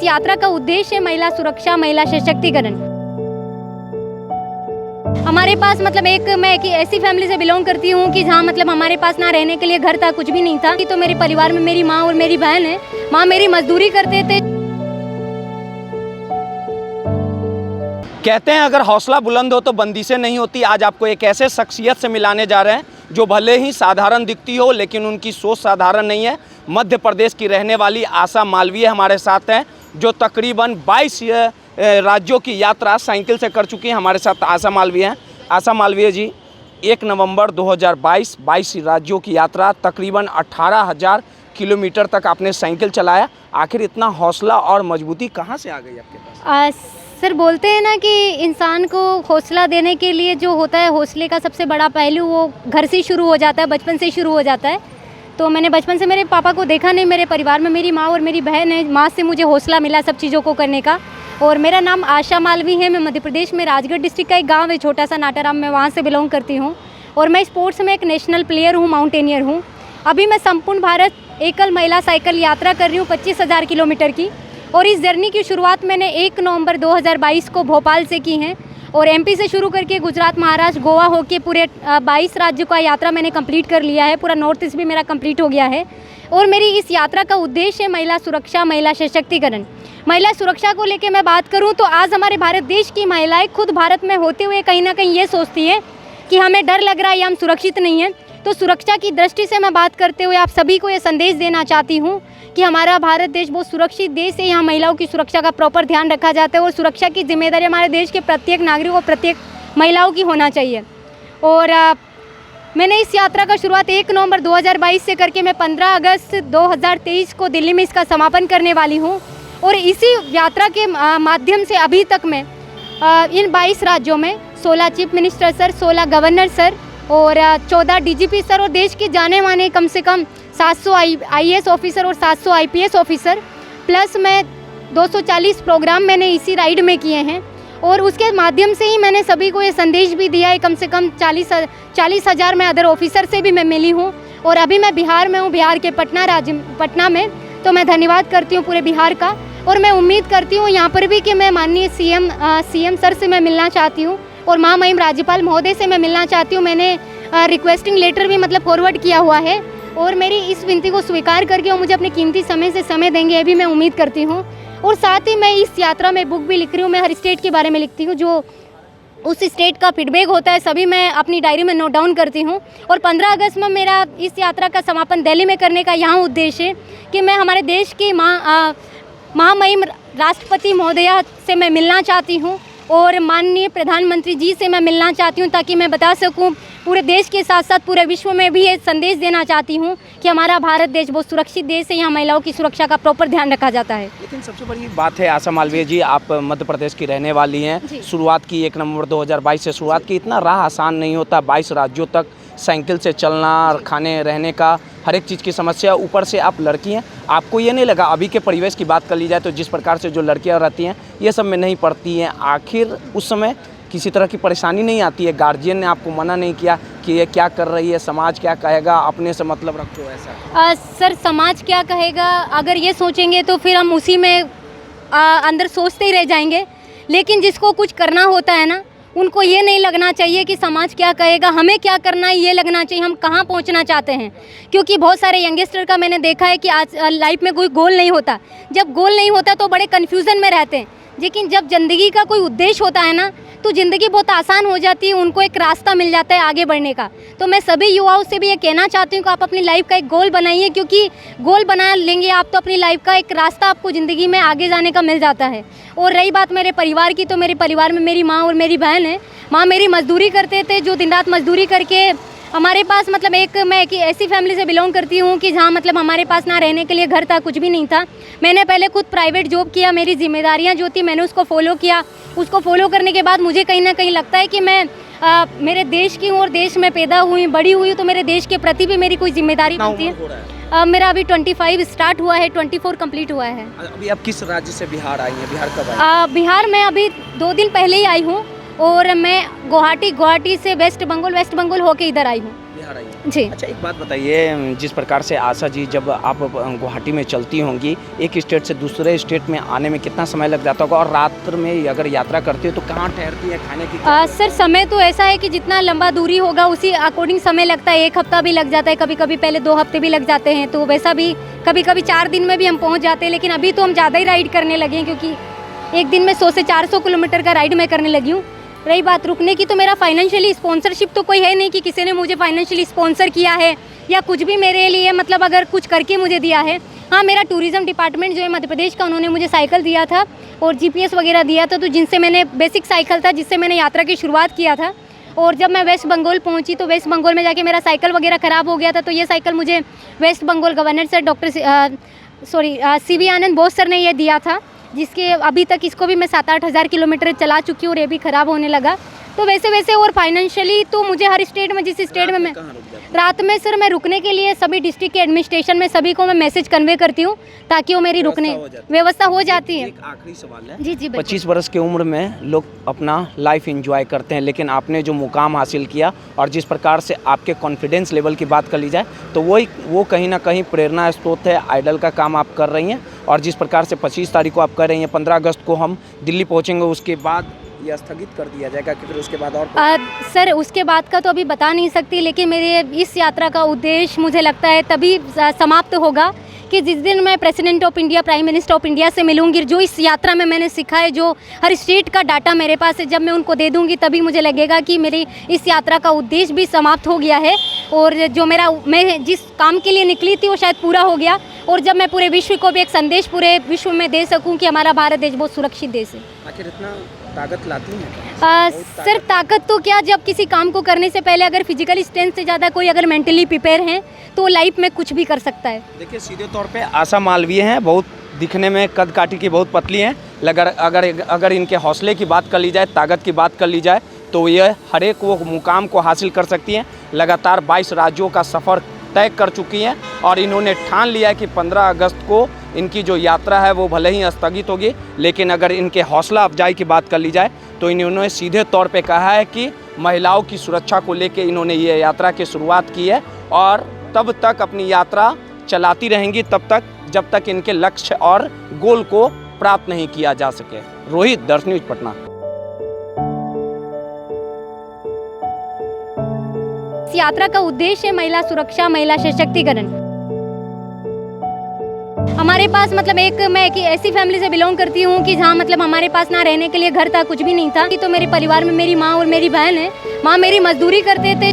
यात्रा का उद्देश्य है महिला सुरक्षा, महिला सशक्तिकरण। हमारे पास मैं एक ऐसी फैमिली से बिलोंग करती हूँ कि जहाँ हमारे पास ना रहने के लिए घर था, कुछ भी नहीं था। तो मेरे परिवार में मेरी माँ और मेरी बहन है। माँ मेरी मजदूरी करते थे। कहते हैं अगर हौसला बुलंद हो तो बंदिशें नहीं होती। आज आपको एक ऐसे शख्सियत से मिलाने जा रहे हैं जो भले ही साधारण दिखती हो लेकिन उनकी सोच साधारण नहीं है। मध्य प्रदेश की रहने वाली आशा मालवीय हमारे साथ हैं, जो तकरीबन 22 राज्यों की यात्रा साइकिल से कर चुकी हैं। हमारे साथ आशा मालवीय हैं। आशा मालवीय जी, 1 नवंबर 2022 22 राज्यों की यात्रा, तकरीबन 18,000 किलोमीटर तक आपने साइकिल चलाया। आखिर इतना हौसला और मजबूती कहाँ से आ गई आपके पास? सर, बोलते हैं ना कि इंसान को हौसला देने के लिए जो होता है, हौसले का सबसे बड़ा पहलू वो घर से शुरू हो जाता है, बचपन से शुरू हो जाता है। तो मैंने बचपन से मेरे पापा को देखा नहीं। मेरे परिवार में मेरी माँ और मेरी बहन है। माँ से मुझे हौसला मिला सब चीज़ों को करने का। और मेरा नाम आशा मालवी है। मैं मध्य प्रदेश में राजगढ़ डिस्ट्रिक्ट का एक गांव है छोटा सा नाटाराम, मैं वहाँ से बिलोंग करती हूँ। और मैं स्पोर्ट्स में एक नेशनल प्लेयर हूँ, माउंटेनियर हूँ। अभी मैं संपूर्ण भारत एकल महिला साइकिल यात्रा कर रही हूँ 25,000 किलोमीटर की। और इस जर्नी की शुरुआत मैंने 1 नवंबर 2022 को भोपाल से की है। और एमपी से शुरू करके गुजरात, महाराष्ट्र, गोवा होके पूरे 22 राज्यों का यात्रा मैंने कंप्लीट कर लिया है। पूरा नॉर्थ ईस्ट भी मेरा कंप्लीट हो गया है। और मेरी इस यात्रा का उद्देश्य है महिला सुरक्षा, महिला सशक्तिकरण। महिला सुरक्षा को लेकर मैं बात करूं तो आज हमारे भारत देश की महिलाएं खुद भारत में होते हुए कहीं ना कहीं ये सोचती हैं कि हमें डर लग रहा है या हम सुरक्षित नहीं हैं। तो सुरक्षा की दृष्टि से मैं बात करते हुए आप सभी को ये संदेश देना चाहती हूँ कि हमारा भारत देश बहुत सुरक्षित देश है। यहाँ महिलाओं की सुरक्षा का प्रॉपर ध्यान रखा जाता है और सुरक्षा की जिम्मेदारी हमारे देश के प्रत्येक नागरिक और प्रत्येक महिलाओं की होना चाहिए। और मैंने इस यात्रा का शुरुआत 1 नवंबर 2022 से करके मैं 15 अगस्त 2023 को दिल्ली में इसका समापन करने वाली हूँ। और इसी यात्रा के माध्यम से अभी तक मैं इन 22 राज्यों में 16 chief minister sir, 16 governor sir और 14 डीजीपी सर और देश के जाने माने कम से कम 700 आईएएस ऑफिसर और 700 आईपीएस ऑफिसर, प्लस मैं 240 प्रोग्राम मैंने इसी राइड में किए हैं। और उसके माध्यम से ही मैंने सभी को ये संदेश भी दिया है। कम से कम 40,000 मैं अदर ऑफिसर से भी मैं मिली हूँ। और अभी मैं बिहार में हूँ, बिहार के पटना में। तो मैं धन्यवाद करती हूँ पूरे बिहार का। और मैं उम्मीद करती हूँ यहाँ पर भी कि मैं माननीय सीएम सर से मैं मिलना चाहती हूँ और महामहिम राज्यपाल महोदय से मैं मिलना चाहती हूँ। मैंने रिक्वेस्टिंग लेटर भी फॉरवर्ड किया हुआ है। और मेरी इस विनती को स्वीकार करके वो मुझे अपने कीमती समय से समय देंगे, ये भी मैं उम्मीद करती हूँ। और साथ ही मैं इस यात्रा में बुक भी लिख रही हूँ। मैं हर स्टेट के बारे में लिखती हूँ, जो उस स्टेट का फीडबैक होता है सभी मैं अपनी डायरी में नोट डाउन करती हूँ। और 15 अगस्त में मेरा इस यात्रा का समापन दिल्ली में करने का यहाँ उद्देश्य है कि मैं हमारे देश की महामहिम राष्ट्रपति महोदया से मैं मिलना चाहती हूँ और माननीय प्रधानमंत्री जी से मैं मिलना चाहती हूँ, ताकि मैं बता सकूँ पूरे देश के साथ साथ पूरे विश्व में भी ये संदेश देना चाहती हूँ कि हमारा भारत देश बहुत सुरक्षित देश है। यहाँ महिलाओं की सुरक्षा का प्रॉपर ध्यान रखा जाता है। लेकिन सबसे बड़ी बात है आशा मालवीय जी, आप मध्य प्रदेश की रहने वाली हैं। शुरुआत की 1 नवंबर 2022 से शुरुआत की। इतना राह आसान नहीं होता, 22 राज्यों तक साइकिल से चलना, खाने रहने का हर एक चीज़ की समस्या, ऊपर से आप लड़की हैं। आपको ये नहीं लगा, अभी के परिवेश की बात कर ली जाए तो जिस प्रकार से जो लड़कियां रहती हैं ये सब में नहीं पढ़ती हैं, आखिर उस समय किसी तरह की परेशानी नहीं आती है? गार्जियन ने आपको मना नहीं किया कि ये क्या कर रही है, समाज क्या कहेगा, अपने से मतलब रखो ऐसा? सर, समाज क्या कहेगा अगर ये सोचेंगे तो फिर हम उसी में अंदर सोचते ही रह जाएंगे। लेकिन जिसको कुछ करना होता है ना, उनको ये नहीं लगना चाहिए कि समाज क्या कहेगा, हमें क्या करना है ये लगना चाहिए, हम कहाँ पहुँचना चाहते हैं। क्योंकि बहुत सारे यंगस्टर का मैंने देखा है कि आज लाइफ में कोई गोल नहीं होता। जब गोल नहीं होता तो बड़े कन्फ्यूज़न में रहते हैं। लेकिन जब ज़िंदगी का कोई उद्देश्य होता है ना, तो ज़िंदगी बहुत आसान हो जाती है, उनको एक रास्ता मिल जाता है आगे बढ़ने का। तो मैं सभी युवाओं से भी ये कहना चाहती हूँ कि आप अपनी लाइफ का एक गोल बनाइए, क्योंकि गोल बना लेंगे आप तो अपनी लाइफ का एक रास्ता आपको ज़िंदगी में आगे जाने का मिल जाता है। और रही बात मेरे परिवार की, तो मेरे परिवार में मेरी माँ और मेरी बहन है। माँ मेरी मजदूरी करते थे, जो दिन रात मजदूरी करके हमारे पास मैं एक ऐसी फैमिली से बिलोंग करती हूँ कि जहाँ हमारे पास ना रहने के लिए घर था, कुछ भी नहीं था। मैंने पहले खुद प्राइवेट जॉब किया, मेरी जिम्मेदारियाँ जो थी मैंने उसको फॉलो किया। उसको फॉलो करने के बाद मुझे कहीं ना कहीं लगता है कि मैं मेरे देश की हूँ और देश में पैदा हुई बड़ी हुई, तो मेरे देश के प्रति भी मेरी कोई जिम्मेदारी बनती है। मेरा अभी 25 स्टार्ट हुआ है, 24 कंप्लीट हुआ है। अभी आप किस राज्य से बिहार आई हैं? बिहार कब आई? बिहार में अभी 2 दिन पहले ही आई हूँ। और मैं गुवाहाटी से वेस्ट बंगाल होके इधर आई हूँ बिहार आई हैं। जी। अच्छा एक बात बताइए, जिस प्रकार से आशा जी जब आप गुवाहाटी में चलती होंगी, एक स्टेट से दूसरे स्टेट में आने में कितना समय लग जाता होगा, और रात में अगर यात्रा करती हो तो कहाँ ठहरती है, खाने की सर समय तो ऐसा है कि जितना लंबा दूरी होगा उसी अकॉर्डिंग समय लगता है। 1 हफ्ता भी लग जाता है, कभी कभी पहले 2 हफ्ते भी लग जाते हैं, तो वैसा भी कभी कभी 4 दिन में भी हम पहुंच जाते हैं। लेकिन अभी तो हम ज़्यादा ही राइड करने लगे हैं, क्योंकि एक दिन में 100 से 400 किलोमीटर का राइड मैं करने लगी हूँ। रही बात रुकने की, तो मेरा फाइनेंशियली स्पॉन्सरशिप तो कोई है नहीं कि किसी ने मुझे फाइनेंशियली स्पॉन्सर किया है या कुछ भी मेरे लिए मतलब अगर कुछ करके मुझे दिया है। हाँ, मेरा टूरिज़्म डिपार्टमेंट जो है मध्य प्रदेश का, उन्होंने मुझे साइकिल दिया था और जीपीएस वगैरह दिया था, तो जिनसे मैंने बेसिक साइकिल था जिससे मैंने यात्रा की शुरुआत किया था। और जब मैं वेस्ट बंगाल पहुंची तो वेस्ट बंगाल में जाके मेरा साइकिल वगैरह ख़राब हो गया था, तो ये साइकिल मुझे West Bengal governor sir CV Anand Bose sir ने ये दिया था, जिसके अभी तक इसको भी मैं 7-8 हज़ार किलोमीटर चला चुकी हूँ और ये भी ख़राब होने लगा। तो वैसे वैसे और फाइनेंशियली तो मुझे हर स्टेट में, जिस स्टेट में मैं रात में सर मैं रुकने के लिए सभी डिस्ट्रिक्ट के एडमिनिस्ट्रेशन में सभी को मैं मैसेज कन्वे करती हूँ ताकि वो मेरी रुकने व्यवस्था हो जाती है। एक आखिरी सवाल है, जी 25 वर्ष की उम्र में लोग अपना लाइफ एंजॉय करते हैं, लेकिन आपने जो मुकाम हासिल किया और जिस प्रकार से आपके कॉन्फिडेंस लेवल की बात कर ली जाए तो वो कहीं ना कहीं प्रेरणा स्रोत है। आइडल का काम आप कर रही हैं, और जिस प्रकार से 25 तारीख को आप कर रही हैं, 15 अगस्त को हम दिल्ली पहुँचेंगे, उसके बाद ये स्थगित कर दिया जाएगा कि फिर उसके बाद और सर उसके बाद का तो अभी बता नहीं सकती, लेकिन मेरे इस यात्रा का उद्देश्य मुझे लगता है तभी समाप्त होगा कि जिस दिन मैं president of India, prime minister of India से मिलूंगी। जो इस यात्रा में मैंने सीखा है, जो हर स्टेट का डाटा मेरे पास है, जब मैं उनको दे दूंगी तभी मुझे लगेगा कि मेरी इस यात्रा का उद्देश्य भी समाप्त हो गया है और जो मैं जिस काम के लिए निकली थी वो शायद पूरा हो गया। और जब मैं पूरे विश्व को भी एक संदेश पूरे विश्व में दे सकूं कि हमारा भारत देश बहुत सुरक्षित देश है। आखिर इतना ताकत लाती हैं? सर ताकत तो क्या, जब किसी काम को करने से पहले अगर फिजिकल स्ट्रेंथ से ज़्यादा कोई अगर मेंटली प्रिपेयर हैं तो लाइफ में कुछ भी कर सकता है। देखिए सीधे तौर पे आशा मालवीय हैं, बहुत दिखने में कद काठी की बहुत पतली हैं, अगर इनके हौसले की बात कर ली जाए, ताकत की बात कर ली जाए तो ये हर एक वो मुकाम को हासिल कर सकती हैं। लगातार 22 राज्यों का सफ़र तय कर चुकी हैं और इन्होंने ठान लिया है कि 15 अगस्त को इनकी जो यात्रा है वो भले ही स्थगित होगी, लेकिन अगर इनके हौसला अफजाई की बात कर ली जाए तो इन्होंने सीधे तौर पे कहा है कि महिलाओं की सुरक्षा को लेकर इन्होंने ये यात्रा की शुरुआत की है और तब तक अपनी यात्रा चलाती रहेंगी, तब तक जब तक इनके लक्ष्य और गोल को प्राप्त नहीं किया जा सके। रोहित, दर्श न्यूज़, पटना। इस यात्रा का उद्देश्य है महिला सुरक्षा, महिला सशक्तिकरण। हमारे पास मतलब मैं एक ऐसी फैमिली से बिलोंग करती हूँ कि जहाँ मतलब हमारे पास ना रहने के लिए घर था, कुछ भी नहीं था। तो मेरे परिवार में मेरी माँ और मेरी बहन है। माँ मेरी मजदूरी करते थे।